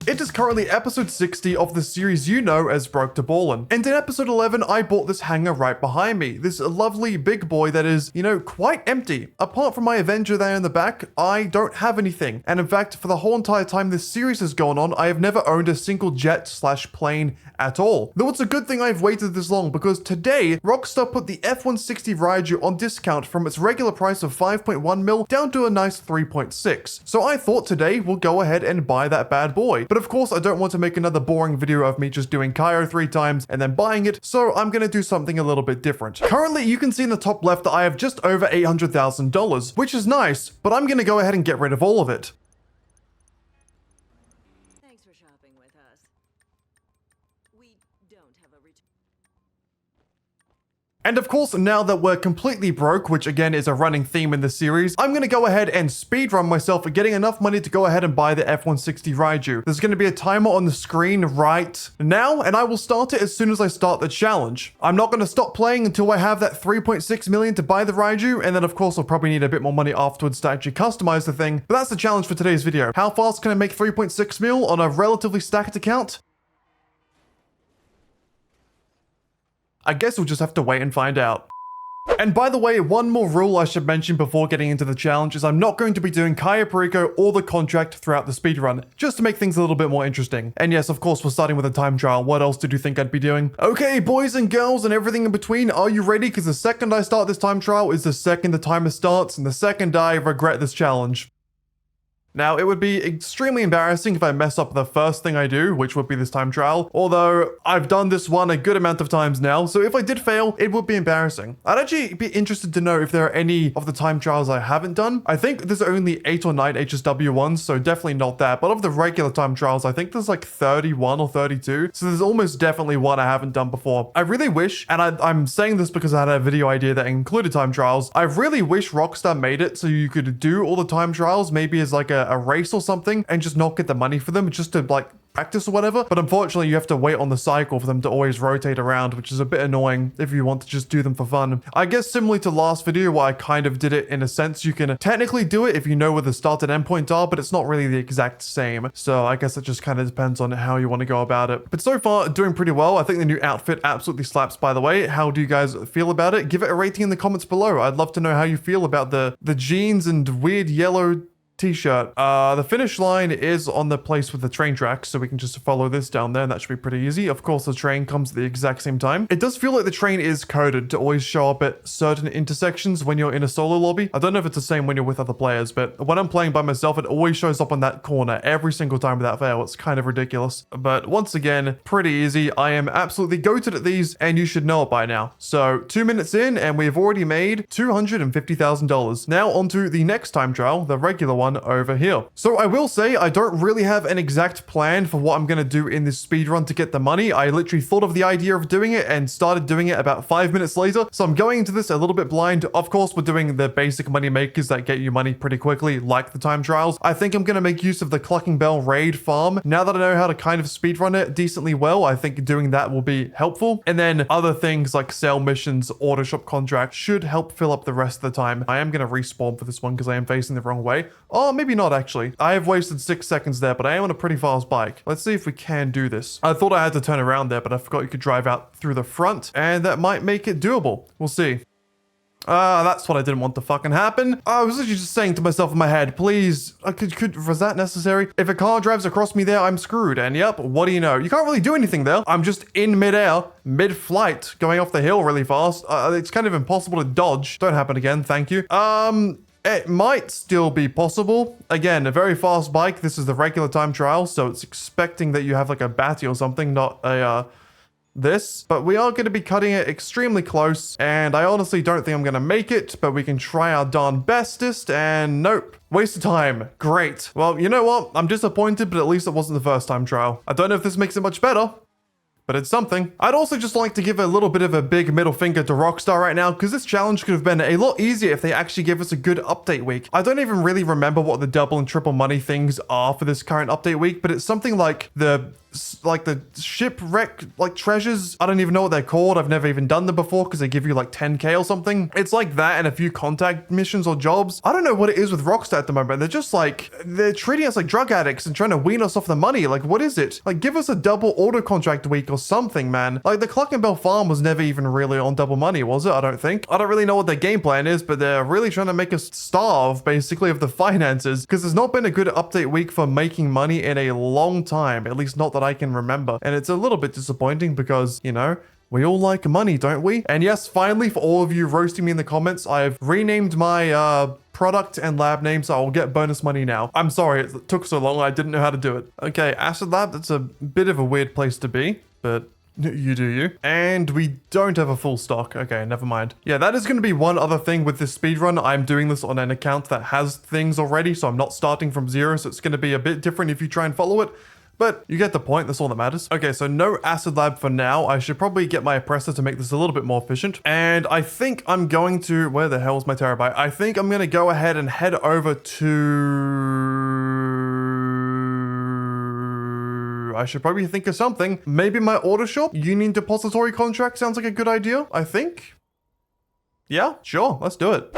It is currently episode 60 of the series you know as Broke to Ballin. And in episode 11, I bought this hangar right behind me. This lovely big boy that is, quite empty. Apart from my Avenger there in the back, I don't have anything. And in fact, for the whole entire time this series has gone on, I have never owned a single jet/plane at all. Though it's a good thing I've waited this long, because today, Rockstar put the F-160 Raiju on discount from its regular price of 5.1 mil down to a nice 3.6. So I thought today we'll go ahead and buy that bad boy. But of course, I don't want to make another boring video of me just doing Cairo 3 times and then buying it, so I'm gonna do something a little bit different. Currently, you can see in the top left that I have just over $800,000, which is nice, but I'm gonna go ahead and get rid of all of it. Thanks for shopping with us. We don't have a return. And of course, now that we're completely broke, which again is a running theme in the series, I'm going to go ahead and speedrun myself for getting enough money to go ahead and buy the F-160 Raiju. There's going to be a timer on the screen right now, and I will start it as soon as I start the challenge. I'm not going to stop playing until I have that 3.6 million to buy the Raiju, and then of course I'll probably need a bit more money afterwards to actually customize the thing. But that's the challenge for today's video. How fast can I make 3.6 mil on a relatively stacked account? I guess we'll just have to wait and find out. And by the way, one more rule I should mention before getting into the challenge is I'm not going to be doing Cayo Perico or the contract throughout the speedrun, just to make things a little bit more interesting. And yes, of course, we're starting with a time trial. What else did you think I'd be doing? Okay, boys and girls and everything in between, are you ready? Because the second I start this time trial is the second the timer starts, and the second I regret this challenge. Now, it would be extremely embarrassing if I mess up the first thing I do, which would be this time trial, although I've done this one a good amount of times now, so if I did fail, it would be embarrassing. I'd actually be interested to know if there are any of the time trials I haven't done. I think there's only 8 or 9 HSW ones, so definitely not that, but of the regular time trials, I think there's like 31 or 32, so there's almost definitely one I haven't done before. I really wish, and I'm saying this because I had a video idea that included time trials, I really wish Rockstar made it so you could do all the time trials, maybe as like a race or something, and just not get the money for them, just to like practice or whatever. But unfortunately, you have to wait on the cycle for them to always rotate around, which is a bit annoying if you want to just do them for fun. I guess similarly to last video where I kind of did it in a sense, you can technically do it if you know where the start and end point are, but it's not really the exact same. So I guess it just kind of depends on how you want to go about it. But so far, doing pretty well. I think the new outfit absolutely slaps, by the way. How do you guys feel about it? Give it a rating in the comments below. I'd love to know how you feel about the jeans and weird yellow t-shirt. The finish line is on the place with the train tracks, so we can just follow this down there, and that should be pretty easy. Of course, the train comes at the exact same time. It does feel like the train is coded to always show up at certain intersections when you're in a solo lobby. I don't know if it's the same when you're with other players, but when I'm playing by myself, it always shows up on that corner every single time without fail. It's kind of ridiculous. But once again, pretty easy. I am absolutely goated at these, and you should know it by now. So 2 minutes in, and we've already made $250,000. Now onto the next time trial, the regular one over here. So I will say I don't really have an exact plan for what I'm going to do in this speedrun to get the money. I literally thought of the idea of doing it and started doing it about 5 minutes later. So I'm going into this a little bit blind. Of course, we're doing the basic money makers that get you money pretty quickly, like the time trials. I think I'm going to make use of the Clucking Bell raid farm. Now that I know how to kind of speedrun it decently well, I think doing that will be helpful. And then other things like sale missions, auto shop contracts should help fill up the rest of the time. I am going to respawn for this one because I am facing the wrong way. Oh, maybe not actually. I have wasted 6 seconds there, but I am on a pretty fast bike. Let's see if we can do this. I thought I had to turn around there, but I forgot you could drive out through the front, and that might make it doable. We'll see. That's what I didn't want to fucking happen. I was literally just saying to myself in my head, please, was that necessary? If a car drives across me there, I'm screwed. And yep, what do you know? You can't really do anything there. I'm just in midair, mid-flight, going off the hill really fast. It's kind of impossible to dodge. Don't happen again, thank you. It might still be possible. Again, a very fast bike. This is the regular time trial, so it's expecting that you have like a batty or something, not a, this. But we are going to be cutting it extremely close, and I honestly don't think I'm going to make it, but we can try our darn bestest, and nope. Waste of time. Great. Well, you know what? I'm disappointed, but at least it wasn't the first time trial. I don't know if this makes it much better, but it's something. I'd also just like to give a little bit of a big middle finger to Rockstar right now, because this challenge could have been a lot easier if they actually gave us a good update week. I don't even really remember what the double and triple money things are for this current update week, but it's something like the shipwreck treasures. I don't even know what they're called. I've never even done them before because they give you like 10k or something. It's like that and a few contact missions or jobs. I don't know what it is with Rockstar at the moment. They're just like, they're treating us like drug addicts and trying to wean us off the money. Like, what is it? Like, give us a double auto contract week or something, man. Like, the Cluck and Bell farm was never even really on double money, was it? I don't think. I don't really know what their game plan is, but they're really trying to make us starve basically of the finances, because there's not been a good update week for making money in a long time, at least not that I can remember. And it's a little bit disappointing because, you know, we all like money, don't we? And yes, finally, for all of you roasting me in the comments, I've renamed my product and lab name, so I'll get bonus money now. I'm sorry, it took so long, I didn't know how to do it. Okay, Acid Lab, that's a bit of a weird place to be, but you do you. And we don't have a full stock. Okay, never mind. Yeah, that is going to be one other thing with this speedrun. I'm doing this on an account that has things already, so I'm not starting from zero, so it's going to be a bit different if you try and follow it. But you get the point, that's all that matters. Okay, so no Acid Lab for now. I should probably get my oppressor to make this a little bit more efficient. And I think I'm going to, where the hell is my terabyte? I think I'm going to go ahead and head over to, I should probably think of something. Maybe my order shop, Union Depository contract sounds like a good idea, I think. Yeah, sure, let's do it.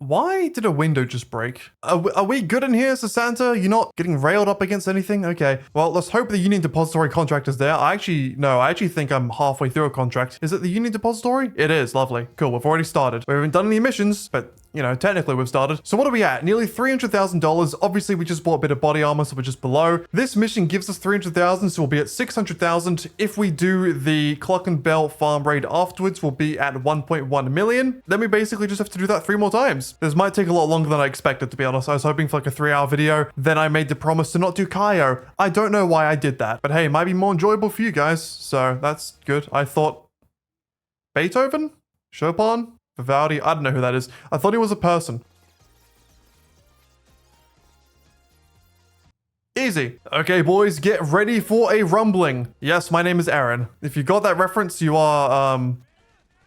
Why did a window just break? Are we good in here, Santa? You're not getting railed up against anything? Okay. Well, let's hope the Union Depository contract is there. I actually think I'm halfway through a contract. Is it the Union Depository? It is. Lovely. Cool. We've already started. We haven't done any missions, but you know, technically we've started. So what are we at? Nearly $300,000. Obviously, we just bought a bit of body armor, so we're just below. This mission gives us 300,000, so we'll be at 600,000. If we do the Cluck and Bell farm raid afterwards, we'll be at 1.1 million. Then we basically just have to do that 3 more times. This might take a lot longer than I expected, to be honest. I was hoping for like a 3-hour video. Then I made the promise to not do Kaio. I don't know why I did that, but hey, it might be more enjoyable for you guys. So that's good. I thought Beethoven? Chopin? Vivaldi? I don't know who that is. I thought he was a person. Easy. Okay, boys, get ready for a rumbling. Yes, my name is Aaron. If you got that reference, you are,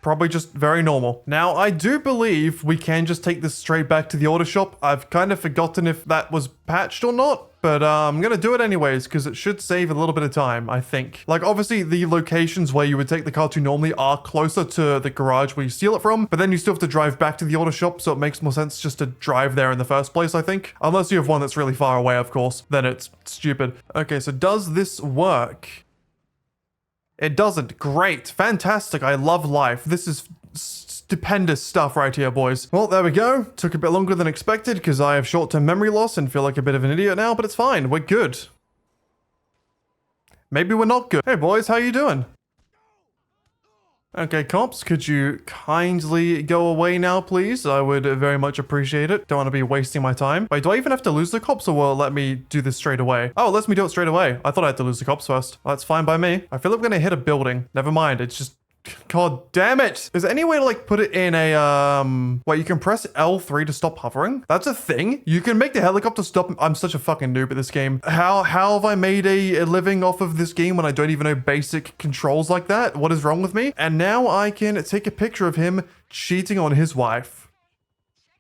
probably just very normal. Now, I do believe we can just take this straight back to the auto shop. I've kind of forgotten if that was patched or not, but I'm gonna do it anyways because it should save a little bit of time, I think. Like, obviously, the locations where you would take the car to normally are closer to the garage where you steal it from, but then you still have to drive back to the auto shop, so it makes more sense just to drive there in the first place, I think. Unless you have one that's really far away, of course. Then it's stupid. Okay, so does this work? It doesn't. Great. Fantastic. I love life. This is stupendous stuff right here, boys. Well, there we go. Took a bit longer than expected because I have short-term memory loss and feel like a bit of an idiot now, but it's fine. We're good. Maybe we're not good. Hey, boys. How you doing? Okay, cops, could you kindly go away now, please? I would very much appreciate it. Don't want to be wasting my time. Wait, do I even have to lose the cops or will it let me do this straight away? Oh, it lets me do it straight away. I thought I had to lose the cops first. Well, that's fine by me. I feel like we're going to hit a building. Never mind. It's just... God damn it. Is there any way to like put it in a, wait, you can press L3 to stop hovering? That's a thing? You can make the helicopter stop. I'm such a fucking noob at this game. How have I made a living off of this game when I don't even know basic controls like that? What is wrong with me? And now I can take a picture of him cheating on his wife.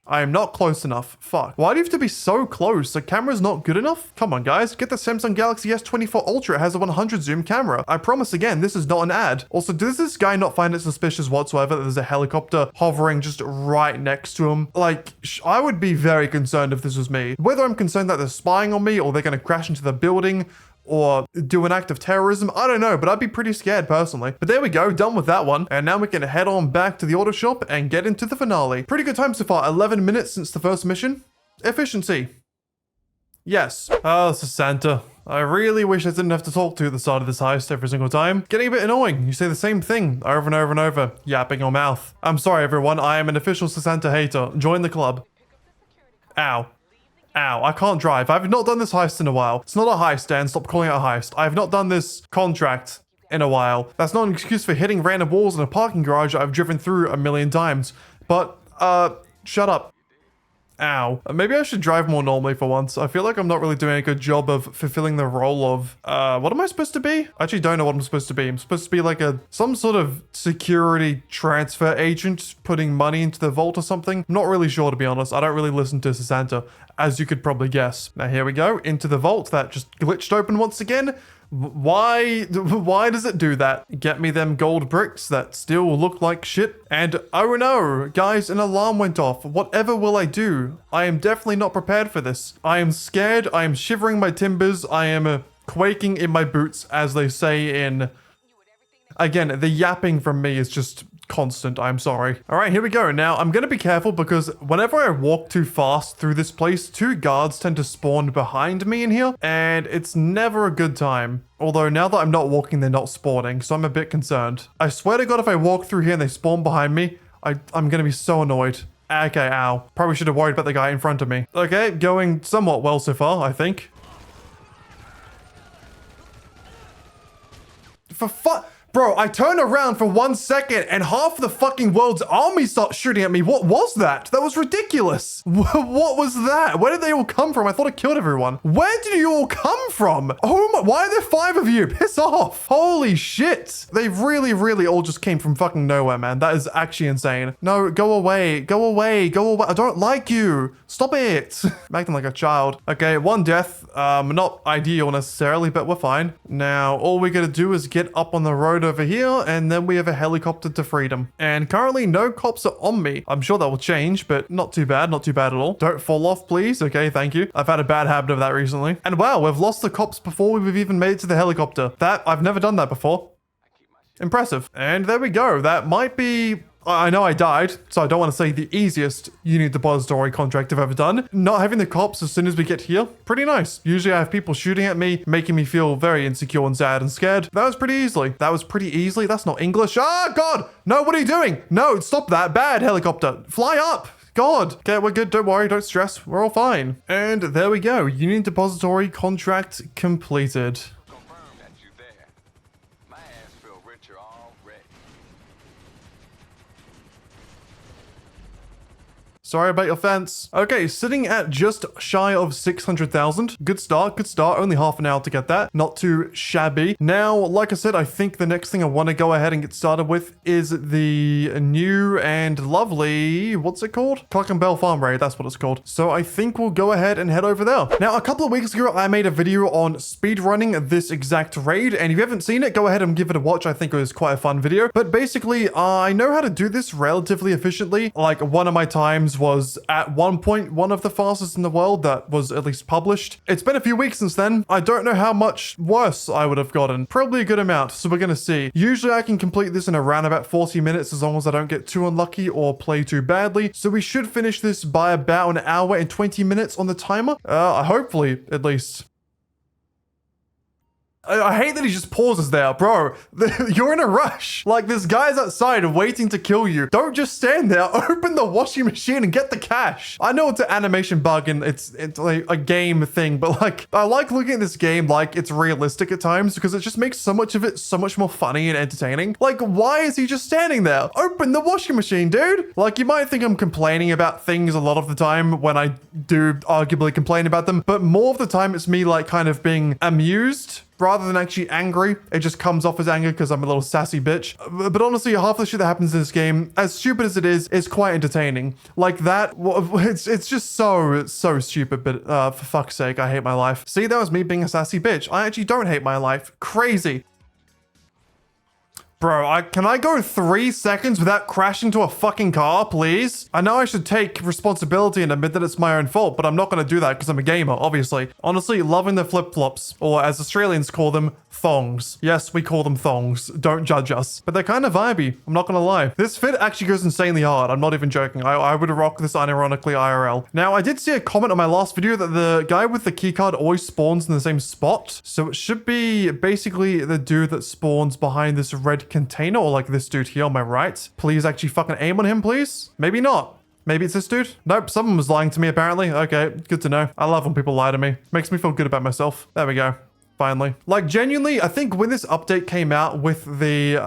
I am not close enough. Fuck. Why do you have to be so close? The camera's not good enough? Come on, guys. Get the Samsung Galaxy S24 Ultra. It has a 100 zoom camera. I promise again, this is not an ad. Also, does this guy not find it suspicious whatsoever that there's a helicopter hovering just right next to him? Like, I would be very concerned if this was me. Whether I'm concerned that they're spying on me or they're going to crash into the building or do an act of terrorism, I don't know, but I'd be pretty scared personally. But there we go, done with that one. And now we can head on back to the auto shop and get into the finale. Pretty good time so far, 11 minutes since the first mission. Efficiency. Yes. Oh, this is Santa. I really wish I didn't have to talk to you at the start of this heist every single time. Getting a bit annoying. You say the same thing over and over and over, yapping your mouth. I'm sorry everyone, I am an official Santa hater. Join the club. Ow. Ow, I can't drive. I've not done this heist in a while. It's not a heist, Dan. Stop calling it a heist. I have not done this contract in a while. That's not an excuse for hitting random walls in a parking garage that I've driven through a million times. But, shut up. Ow. Maybe I should drive more normally for once. I feel like I'm not really doing a good job of fulfilling the role of, what am I supposed to be? I actually don't know what I'm supposed to be. I'm supposed to be like some sort of security transfer agent putting money into the vault or something. I'm not really sure, to be honest. I don't really listen to Santa, as you could probably guess. Now here we go, into the vault that just glitched open once again. Why does it do that? Get me them gold bricks that still look like shit. And oh no, guys, an alarm went off. Whatever will I do? I am definitely not prepared for this. I am scared. I am shivering my timbers. I am quaking in my boots, as they say in... Again, the yapping from me is just constant. I'm sorry. All right, here we go. Now, I'm going to be careful because whenever I walk too fast through this place, 2 guards tend to spawn behind me in here, and it's never a good time. Although now that I'm not walking, they're not spawning, so I'm a bit concerned. I swear to God, if I walk through here and they spawn behind me, I'm going to be so annoyed. Okay, ow. Probably should have worried about the guy in front of me. Okay, going somewhat well so far, I think. For fuck... Bro, I turned around for 1 second and half the fucking world's army starts shooting at me. What was that? That was ridiculous. What was that? Where did they all come from? I thought I killed everyone. Where did you all come from? Oh my, why are there 5 of you? Piss off. Holy shit. They really all just came from fucking nowhere, man. That is actually insane. No, go away. Go away. Go away. I don't like you. Stop it. I'm acting like a child. Okay, 1 death. Not ideal necessarily, but we're fine. Now, all we gotta do is get up on the road over here, and then we have a helicopter to freedom. And currently, no cops are on me. I'm sure that will change, but not too bad at all. Don't fall off, please. Okay, thank you. I've had a bad habit of that recently. And wow, we've lost the cops before we've even made it to the helicopter. I've never done that before. Impressive. And there we go. That might be... I know I died, so I don't want to say the easiest Unit Depository contract I've ever done. Not having the cops as soon as we get here, pretty nice. Usually I have people shooting at me, making me feel very insecure and sad and scared. That was pretty easily. That's not English. Ah, God! No, what are you doing? No, stop that. Bad helicopter. Fly up. God. Okay, we're good. Don't worry. Don't stress. We're all fine. And there we go. Union Depository contract completed. Confirm that you there. My ass feel richer already. Sorry about your fence. Okay, sitting at just shy of 600,000. Good start, good start. Only half an hour to get that. Not too shabby. Now, like I said, I think the next thing I want to go ahead and get started with is the new and lovely, what's it called? Clock and Bell Farm Raid, that's what it's called. So I think we'll go ahead and head over there. Now, a couple of weeks ago, I made a video on speedrunning this exact raid. And if you haven't seen it, go ahead and give it a watch. I think it was quite a fun video. But basically, I know how to do this relatively efficiently. Like, one of my times was at one point one of the fastest in the world that was at least published. It's been a few weeks since then. I don't know how much worse I would have gotten. Probably a good amount, so we're gonna see. Usually I can complete this in around about 40 minutes as long as I don't get too unlucky or play too badly. So we should finish this by about an hour and 20 minutes on the timer. Hopefully, at least. I hate that he just pauses there, bro. You're in a rush. Like, this guy's outside waiting to kill you. Don't just stand there. Open the washing machine and get the cash. I know it's an animation bug and it's like a game thing, but like, I like looking at this game like it's realistic at times because it just makes so much of it so much more funny and entertaining. Like, why is he just standing there? Open the washing machine, dude. Like, you might think I'm complaining about things a lot of the time when I do arguably complain about them, but more of the time it's me like kind of being amused rather than actually angry. It just comes off as anger because I'm a little sassy bitch. But honestly, half the shit that happens in this game, as stupid as it is quite entertaining. Like that, it's just so stupid, but for fuck's sake, I hate my life. See, that was me being a sassy bitch. I actually don't hate my life. Crazy. Bro, can I go 3 seconds without crashing into a fucking car, please? I know I should take responsibility and admit that it's my own fault, but I'm not going to do that because I'm a gamer, obviously. Honestly, loving the flip-flops, or as Australians call them, thongs. Yes, we call them thongs. Don't judge us. But they're kind of vibey, I'm not going to lie. This fit actually goes insanely hard. I'm not even joking. I would rock this unironically IRL. Now, I did see a comment on my last video that the guy with the keycard always spawns in the same spot. So it should be basically the dude that spawns behind this red container, or like this dude here on my right. Please actually fucking aim on him, please. Maybe not. Maybe it's this dude? Nope, someone was lying to me apparently. Okay, good to know. I love when people lie to me. Makes me feel good about myself. There we go. finally. Like, genuinely, I think when this update came out with the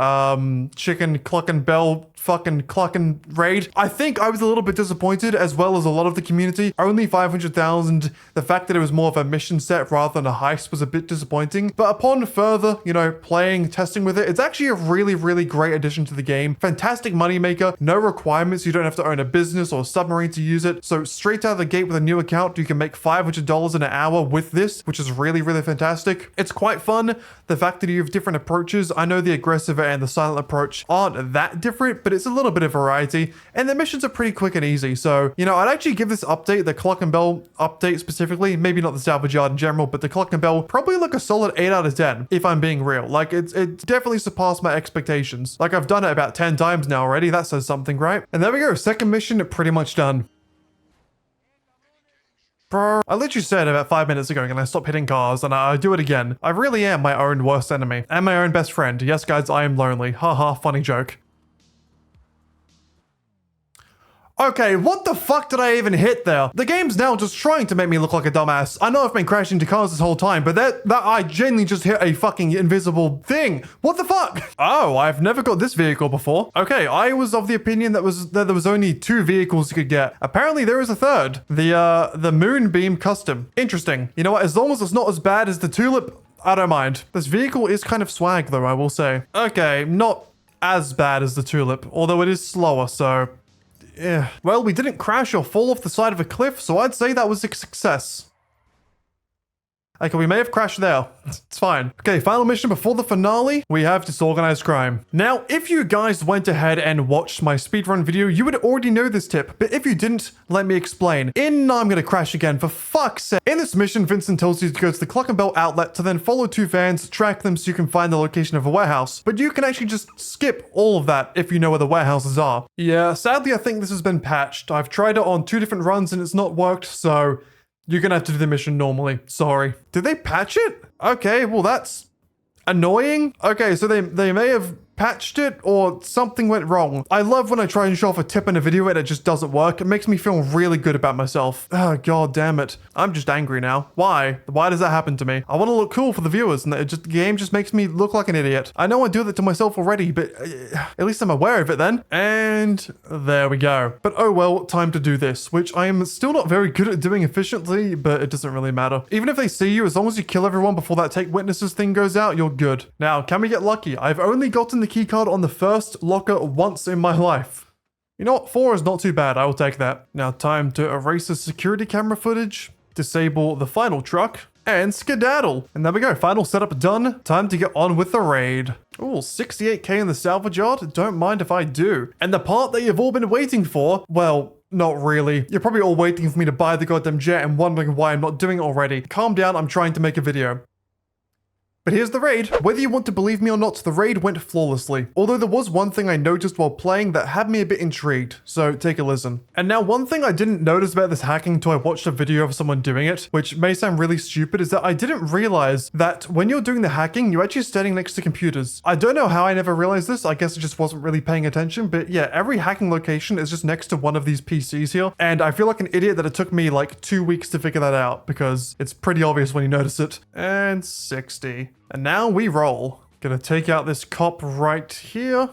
chicken cluckin' bell fucking clucking raid, I think I was a little bit disappointed, as well as a lot of the community. Only 500,000. The fact that it was more of a mission set rather than a heist was a bit disappointing. But upon further, you know, playing, testing with it, it's actually a really, really great addition to the game. Fantastic moneymaker. No requirements. You don't have to own a business or a submarine to use it. So straight out of the gate with a new account, you can make $500 an hour with this, which is really, really fantastic. It's quite fun. The fact that you have different approaches. I know the aggressive and the silent approach aren't that different, but it's a little bit of variety, and the missions are pretty quick and easy. So, you know, I'd actually give this update, the Clock and Bell update specifically, maybe not the salvage yard in general, but the Clock and Bell, probably like a solid 8 out of 10, if I'm being real. Like, it definitely surpassed my expectations. Like, I've done it about 10 times now already. That says something, right? And there we go. Second mission pretty much done. Bro, I literally said about 5 minutes ago, and I stop hitting cars, and I do it again. I really am my own worst enemy, and my own best friend. Yes, guys, I am lonely. Haha, funny joke. Okay, what the fuck did I even hit there? The game's now just trying to make me look like a dumbass. I know I've been crashing into cars this whole time, but that I genuinely just hit a fucking invisible thing. What the fuck? Oh, I've never got this vehicle before. Okay, I was of the opinion that there was only 2 vehicles you could get. Apparently there is a third. The Moonbeam Custom. Interesting. You know what? As long as it's not as bad as the Tulip, I don't mind. This vehicle is kind of swag though, I will say. Okay, not as bad as the Tulip, although it is slower, so... yeah. Well, we didn't crash or fall off the side of a cliff, so I'd say that was a success. Okay, we may have crashed there. It's fine. Okay, final mission before the finale. We have disorganized crime. Now, if you guys went ahead and watched my speedrun video, you would already know this tip. But if you didn't, let me explain. I'm gonna crash again, for fuck's sake. In this mission, Vincent tells you to go to the Clock and Bell outlet to then follow 2 vans, track them so you can find the location of a warehouse. But you can actually just skip all of that if you know where the warehouses are. Yeah, sadly, I think this has been patched. I've tried it on 2 different runs and it's not worked, so... you're gonna have to do the mission normally. Sorry. Did they patch it? Okay, well that's annoying. Okay, so they may have patched it or something went wrong. I love when I try and show off a tip in a video and it just doesn't work. It makes me feel really good about myself. Oh, god damn it. I'm just angry now. Why? Why does that happen to me? I want to look cool for the viewers and the game just makes me look like an idiot. I know I do that to myself already, but at least I'm aware of it then. And there we go. But oh well, time to do this, which I am still not very good at doing efficiently, but it doesn't really matter. Even if they see you, as long as you kill everyone before that take witnesses thing goes out, you're good. Now, can we get lucky? I've only gotten the keycard on the first locker once in my life. You know what? 4 is not too bad. I will take that. Now, time to erase the security camera footage, disable the final truck, and skedaddle. And there we go. Final setup done. Time to get on with the raid. Ooh, 68k in the salvage yard. Don't mind if I do. And the part that you've all been waiting for, well, not really. You're probably all waiting for me to buy the goddamn jet and wondering why I'm not doing it already. Calm down. I'm trying to make a video. But here's the raid. Whether you want to believe me or not, the raid went flawlessly. Although there was one thing I noticed while playing that had me a bit intrigued, so take a listen. And now one thing I didn't notice about this hacking until I watched a video of someone doing it, which may sound really stupid, is that I didn't realize that when you're doing the hacking, you're actually standing next to computers. I don't know how I never realized this. I guess I just wasn't really paying attention, but yeah, every hacking location is just next to one of these PCs here. And I feel like an idiot that it took me like 2 weeks to figure that out because it's pretty obvious when you notice it. And 60. And now we roll. Gonna take out this cop right here.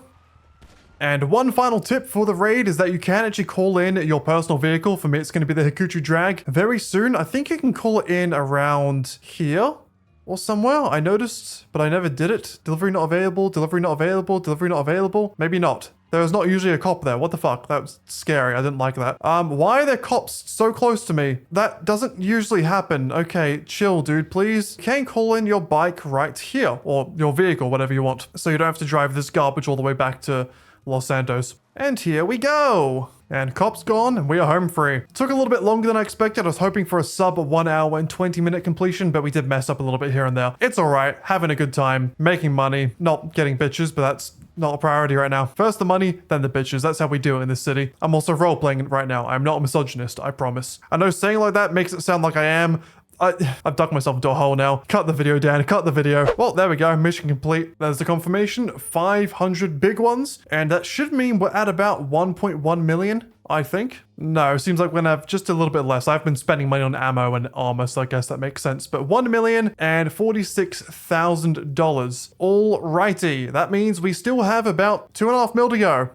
And one final tip for the raid is that you can actually call in your personal vehicle. For me, it's going to be the Hikuchu Drag. Very soon, I think you can call it in around here or somewhere. I noticed, but I never did it. Delivery not available, delivery not available, delivery not available. Maybe not. There's not usually a cop there. What the fuck? That was scary. I didn't like that. Why are there cops so close to me? That doesn't usually happen. Okay, chill, dude, please. You can call in your bike right here, or your vehicle, whatever you want. So you don't have to drive this garbage all the way back to Los Santos. And here we go. And cop's gone, and we are home free. Took a little bit longer than I expected. I was hoping for a sub 1 hour and 20-minute completion, but we did mess up a little bit here and there. It's all right. Having a good time, making money, not getting bitches, but that's not a priority right now. First the money, then the bitches. That's how we do it in this city. I'm also role-playing right now. I'm not a misogynist, I promise. I know saying like that makes it sound like I am. I've dug myself into a hole now. Cut the video, Dan. Cut the video. Well, there we go. Mission complete. There's the confirmation. 500 big ones. And that should mean we're at about 1.1 million. I think. No, seems like we're gonna have just a little bit less. I've been spending money on ammo and armor, so I guess that makes sense. But $1,046,000. Alrighty, that means we still have about 2.5 mil to go.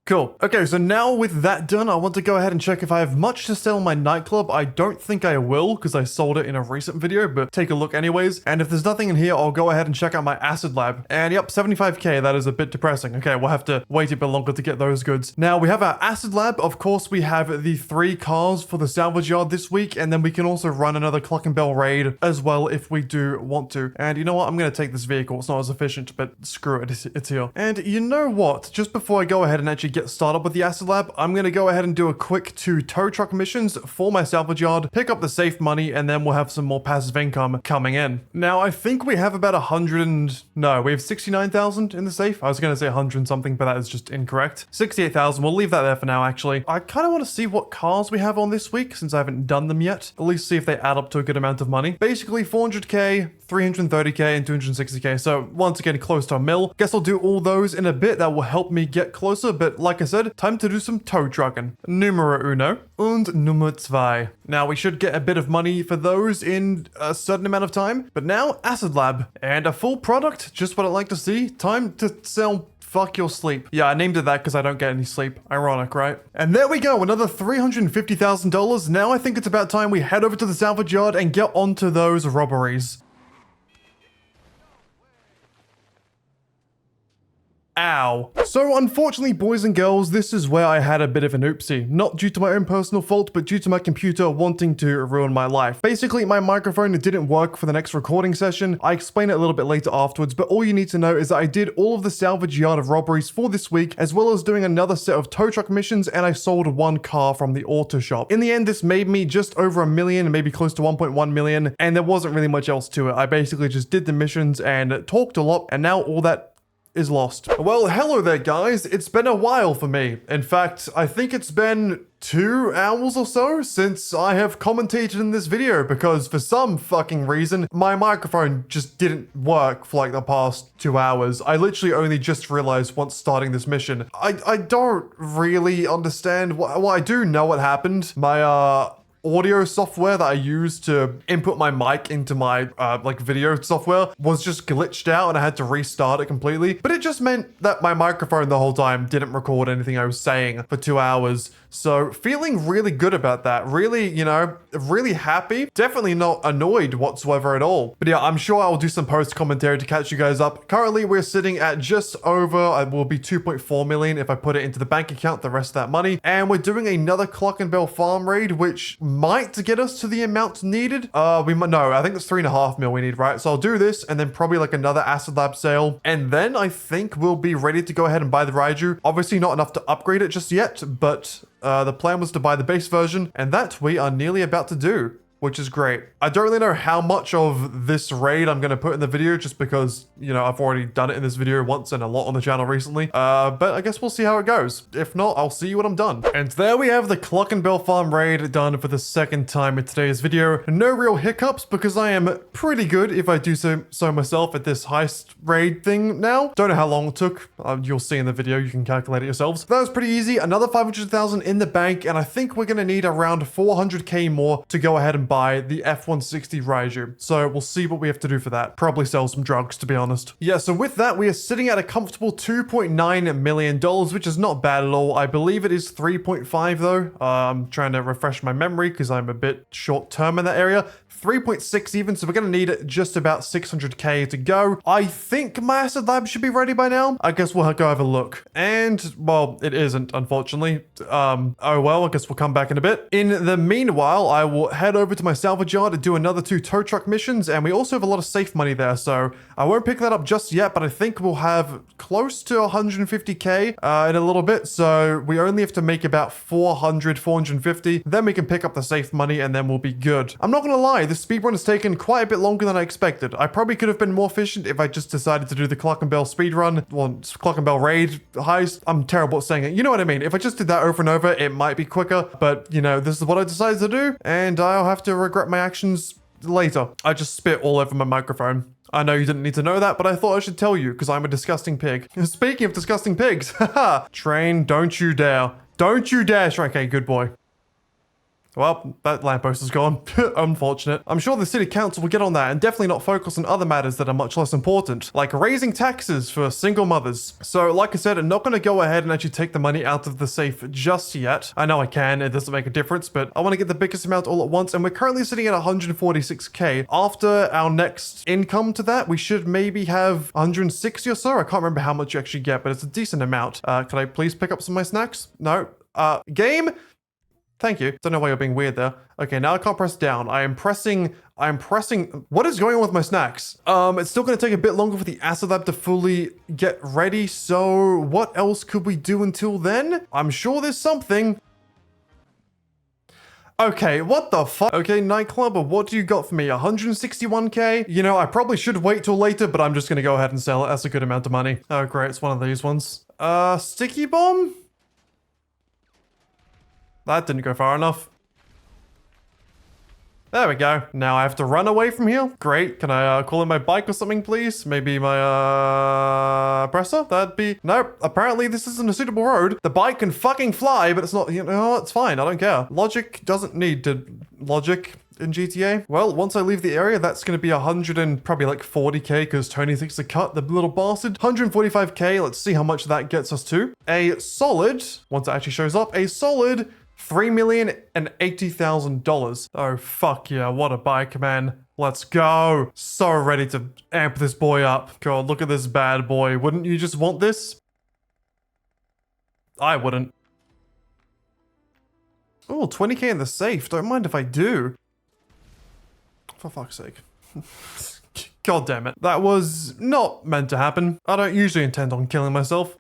Cool. Okay, so now with that done, I want to go ahead and check if I have much to sell in my nightclub. I don't think I will because I sold it in a recent video, but take a look anyways. And if there's nothing in here, I'll go ahead and check out my acid lab. And yep, 75k, that is a bit depressing. Okay, we'll have to wait a bit longer to get those goods. Now we have our acid lab. Of course, we have the 3 cars for the salvage yard this week, and then we can also run another Clock and Bell raid as well if we do want to. And you know what? I'm going to take this vehicle. It's not as efficient, but screw it, it's here. And you know what? Just before I go ahead and actually get started with the acid lab, I'm going to go ahead and do a quick 2 tow truck missions for my salvage yard, pick up the safe money, and then we'll have some more passive income coming in. Now, I think we have about 69,000 in the safe. I was going to say 100 and something, but that is just incorrect. 68,000. We'll leave that there for now, actually. I kind of want to see what cars we have on this week since I haven't done them yet. At least see if they add up to a good amount of money. Basically, 400k, 330k, and 260k. So once again, close to a mil. Guess I'll do all those in a bit. That will help me get closer. But like I said, time to do some tow trucking. Numero uno und nummer zwei. Now we should get a bit of money for those in a certain amount of time. But now, acid lab and a full product. Just what I'd like to see. Time to sell. Fuck your sleep. Yeah, I named it that because I don't get any sleep. Ironic, right? And there we go, another $350,000. Now I think it's about time we head over to the salvage yard and get onto those robberies. Ow. So unfortunately, boys and girls, this is where I had a bit of an oopsie. Not due to my own personal fault, but due to my computer wanting to ruin my life. Basically, my microphone didn't work for the next recording session. I explain it a little bit later afterwards, but all you need to know is that I did all of the salvage yard of robberies for this week, as well as doing another set of tow truck missions, and I sold 1 car from the auto shop. In the end, this made me just over $1 million, maybe close to 1.1 million, and there wasn't really much else to it. I basically just did the missions and talked a lot, and now all that is lost. Well, hello there, guys. It's been a while for me. In fact, I think it's been 2 hours or so since I have commentated in this video because for some fucking reason, my microphone just didn't work for like the past 2 hours. I literally only just realized once starting this mission. I don't really understand what, well, I do know what happened. My, audio software that I use to input my mic into my like video software was just glitched out and I had to restart it completely. But it just meant that my microphone the whole time didn't record anything I was saying for 2 hours. So feeling really good about that. Really, you know, really happy. Definitely not annoyed whatsoever at all. But yeah, I'm sure I'll do some post commentary to catch you guys up. Currently, we're sitting at just over, it will be 2.4 million if I put it into the bank account, the rest of that money. And we're doing another Clock and Bell farm raid, which might get us to the amount needed. We might, no, I think it's 3.5 mil we need, right? So I'll do this and then probably like another acid lab sale. And then I think we'll be ready to go ahead and buy the Raiju. Obviously not enough to upgrade it just yet, but the plan was to buy the base version, and that we are nearly about to do, which is great. I don't really know how much of this raid I'm going to put in the video just because, you know, I've already done it in this video once and a lot on the channel recently. But I guess we'll see how it goes. If not, I'll see you when I'm done. And there we have the Clock and Bell farm raid done for the 2nd time in today's video. No real hiccups because I am pretty good, if I do so myself, at this heist raid thing now. Don't know how long it took. You'll see in the video. You can calculate it yourselves. That was pretty easy. Another 500,000 in the bank, and I think we're going to need around 400k more to go ahead and buy the F-160 Raiju. So we'll see what we have to do for that. Probably sell some drugs, to be honest. Yeah, so with that, we are sitting at a comfortable $2.9 million, which is not bad at all. I believe it is 3.5 though. I'm trying to refresh my memory because I'm a bit short term in that area. 3.6 even, so we're going to need just about 600k to go. I think my acid lab should be ready by now. I guess we'll go have a look. And, well, it isn't, unfortunately. Oh well, I guess we'll come back in a bit. In the meanwhile, I will head over to my salvage yard and do another 2 tow truck missions, and we also have a lot of safe money there, so I won't pick that up just yet, but I think we'll have close to 150k in a little bit, so we only have to make about 450, then we can pick up the safe money, and then we'll be good. I'm not gonna lie, this speedrun has taken quite a bit longer than I expected. I probably could have been more efficient if I just decided to do the Clock and Bell speedrun, well, Clock and Bell raid heist. I'm terrible at saying it. You know what I mean? If I just did that over and over, it might be quicker, but you know, this is what I decided to do, and I'll have to regret my actions later. I just spit all over my microphone. I know you didn't need to know that, but I thought I should tell you because I'm a disgusting pig. Speaking of disgusting pigs, haha, train, don't you dare. Don't you dare strike. Okay, good boy. Well, that lamppost is gone. Unfortunate. I'm sure the city council will get on that and definitely not focus on other matters that are much less important, like raising taxes for single mothers. So, like I said, I'm not going to go ahead and actually take the money out of the safe just yet. I know I can, it doesn't make a difference, but I want to get the biggest amount all at once, and we're currently sitting at 146k. After our next income to that, we should maybe have 160 or so. I can't remember how much you actually get, but it's a decent amount. Can I please pick up some of my snacks? No. Game? Thank you. Don't know why you're being weird there. Okay, now I can't press down. I am pressing. What is going on with my snacks? It's still going to take a bit longer for the acid lab to fully get ready. So what else could we do until then? I'm sure there's something. Okay, what the fuck? Okay, nightclub, what do you got for me? 161k? You know, I probably should wait till later, but I'm just going to go ahead and sell it. That's a good amount of money. Oh, great. It's one of these ones. Sticky bomb? That didn't go far enough. There we go. Now I have to run away from here. Great. Can I call in my bike or something, please? Maybe my presser? That'd be... Nope. Apparently this isn't a suitable road. The bike can fucking fly, but it's not... You know, it's fine. I don't care. Logic doesn't need to... Logic in GTA. Well, once I leave the area, that's going to be 100 and probably like 40k because Tony thinks to cut, the little bastard. 145k. Let's see how much that gets us to. A solid... Once it actually shows up, a solid... $3,080,000. Oh, fuck yeah. What a bike, man. Let's go. So ready to amp this boy up. God, look at this bad boy. Wouldn't you just want this? I wouldn't. Oh, 20k in the safe. Don't mind if I do. For fuck's sake. God damn it. That was not meant to happen. I don't usually intend on killing myself.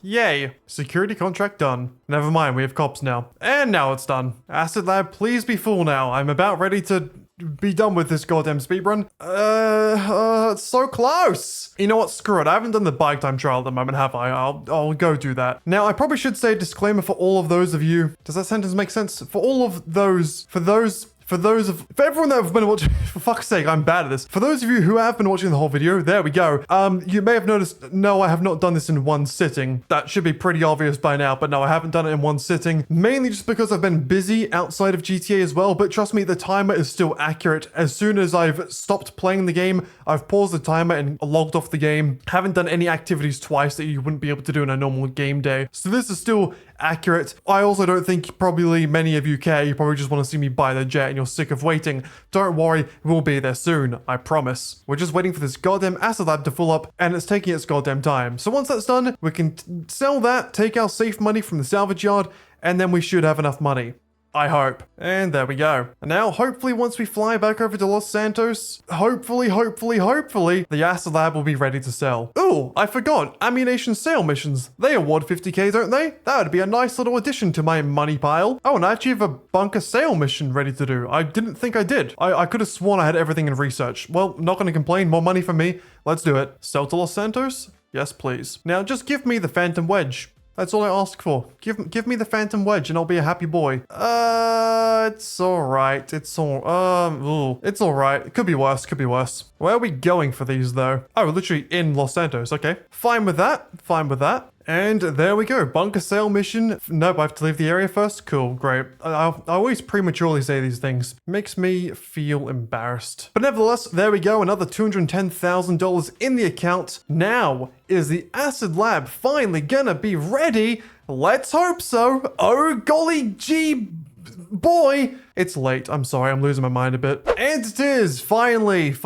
Yay. Security contract done. Never mind, we have cops now. And now it's done. Acid Lab, please be full now. I'm about ready to be done with this goddamn speedrun. It's so close. You know what? Screw it. I haven't done the bike time trial at the moment, have I? I'll go do that. Now, I probably should say a disclaimer for all of those of you. Does that sentence make sense? For all of those, for everyone that have been watching, for fuck's sake, I'm bad at this. For those of you who have been watching the whole video, there we go. You may have noticed, no, I have not done this in one sitting. That should be pretty obvious by now, but no, I haven't done it in one sitting. Mainly just because I've been busy outside of GTA as well, but trust me, the timer is still accurate. As soon as I've stopped playing the game, I've paused the timer and logged off the game. Haven't done any activities twice that you wouldn't be able to do in a normal game day. So this is still accurate. I also don't think probably many of you care. You probably just want to see me buy the jet and you're sick of waiting. Don't worry, we'll be there soon. I promise. We're just waiting for this goddamn acid lab to fill up and it's taking its goddamn time. So once that's done, we can sell that, take our safe money from the salvage yard, and then we should have enough money. I hope. And there we go. And now, hopefully, once we fly back over to Los Santos, hopefully, the acid lab will be ready to sell. Ooh, I forgot. Ammunition sale missions. They award 50k, don't they? That would be a nice little addition to my money pile. Oh, and I actually have a bunker sale mission ready to do. I didn't think I did. I could have sworn I had everything in research. Well, not going to complain. More money for me. Let's do it. Sell to Los Santos? Yes, please. Now, just give me the Phantom Wedge. That's all I ask for. Give me the Phantom Wedge and I'll be a happy boy. It's alright. It's alright. It could be worse, Where are we going for these though? Oh, literally in Los Santos. Okay. Fine with that. And there we go. Bunker sale mission. Nope, I have to leave the area first. Cool, great. I always prematurely say these things. Makes me feel embarrassed. But nevertheless, there we go. Another $210,000 in the account. Now, is the acid lab finally gonna be ready? Let's hope so. Oh, golly gee boy. It's late. I'm sorry. I'm losing my mind a bit. And it is. Finally. Should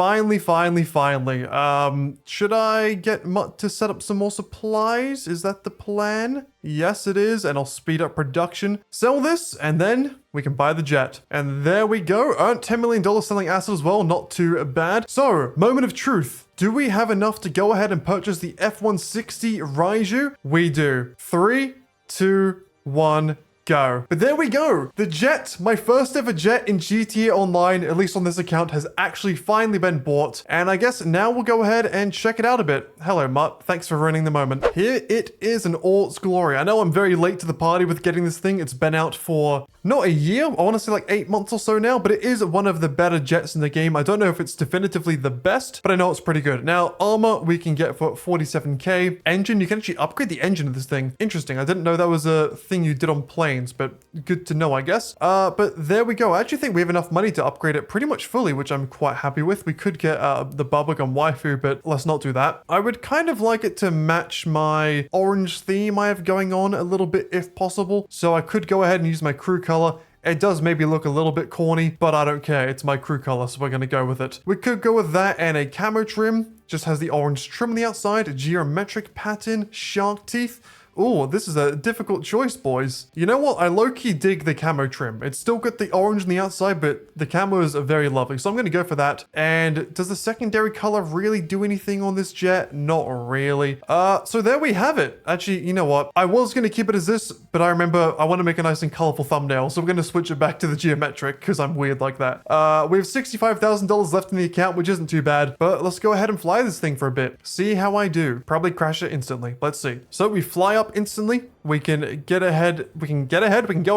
I get Mutt to set up some more supplies? Is that the plan? Yes, it is. And I'll speed up production. Sell this, and then we can buy the jet. And there we go. Earned $10 million selling acid as well. Not too bad. So, moment of truth. Do we have enough to go ahead and purchase the F-160 Raiju? We do. 3, 2, 1... go. But there we go. The jet, my first ever jet in GTA Online, at least on this account, has actually finally been bought. And I guess now we'll go ahead and check it out a bit. Hello, Mutt. Thanks for ruining the moment. Here it is in all its glory. I know I'm very late to the party with getting this thing. It's been out for not a year, I want to say like 8 months or so now, but it is one of the better jets in the game. I don't know if it's definitively the best, but I know it's pretty good. Now, armor we can get for 47k. Engine, you can actually upgrade the engine of this thing. Interesting. I didn't know that was a thing you did on planes, but good to know, I guess. But there we go. I actually think we have enough money to upgrade it pretty much fully, which I'm quite happy with. We could get the bubblegum waifu, but let's not do that. I would kind of like it to match my orange theme I have going on a little bit if possible. So I could go ahead and use my crew color. It does maybe look a little bit corny, but I don't care. It's my crew color, so we're going to go with it. We could go with that and a camo trim. Just has the orange trim on the outside, geometric pattern, shark teeth. Oh, this is a difficult choice, boys. You know what? I low-key dig the camo trim. It's still got the orange on the outside, but the camo is very lovely. So I'm going to go for that. And does the secondary color really do anything on this jet? Not really. So there we have it. Actually, you know what? I was going to keep it as this, but I remember I want to make a nice and colorful thumbnail. So we're going to switch it back to the geometric because I'm weird like that. We have $65,000 left in the account, which isn't too bad. But let's go ahead and fly this thing for a bit. See how I do. Probably crash it instantly. Let's see. So we fly up instantly. We can get ahead. We can go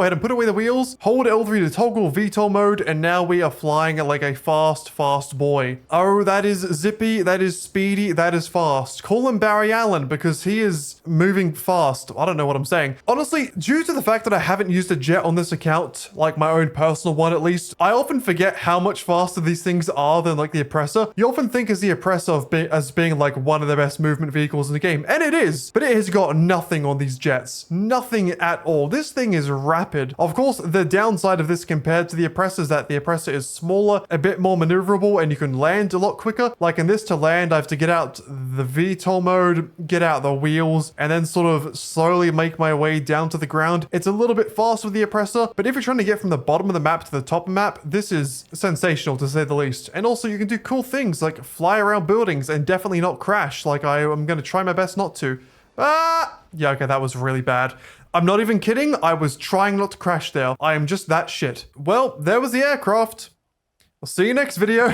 ahead and put away the wheels, hold L3 to toggle VTOL mode, and now we are flying like a fast boy. Oh, that is zippy, that is speedy, that is fast. Call him Barry Allen because he is moving fast. I don't know what I'm saying. Honestly, due to the fact that I haven't used a jet on this account, like my own personal one at least, I often forget how much faster these things are than like the Oppressor. You often think as the Oppressor as being like one of the best movement vehicles in the game, and it is, but it has got nothing on these jets. Nothing at all. This thing is rapid. Of course, the downside of this compared to the Oppressor is that the Oppressor is smaller, a bit more maneuverable, and you can land a lot quicker. Like in this, to land, I have to get out the VTOL mode, get out the wheels, and then sort of slowly make my way down to the ground. It's a little bit faster with the Oppressor, but if you're trying to get from the bottom of the map to the top of the map, this is sensational to say the least. And also, you can do cool things like fly around buildings and definitely not crash. Like I'm going to try my best not to. Yeah, okay, that was really bad. I'm not even kidding. I was trying not to crash there. I am just that shit. Well, there was the aircraft. I'll see you next video.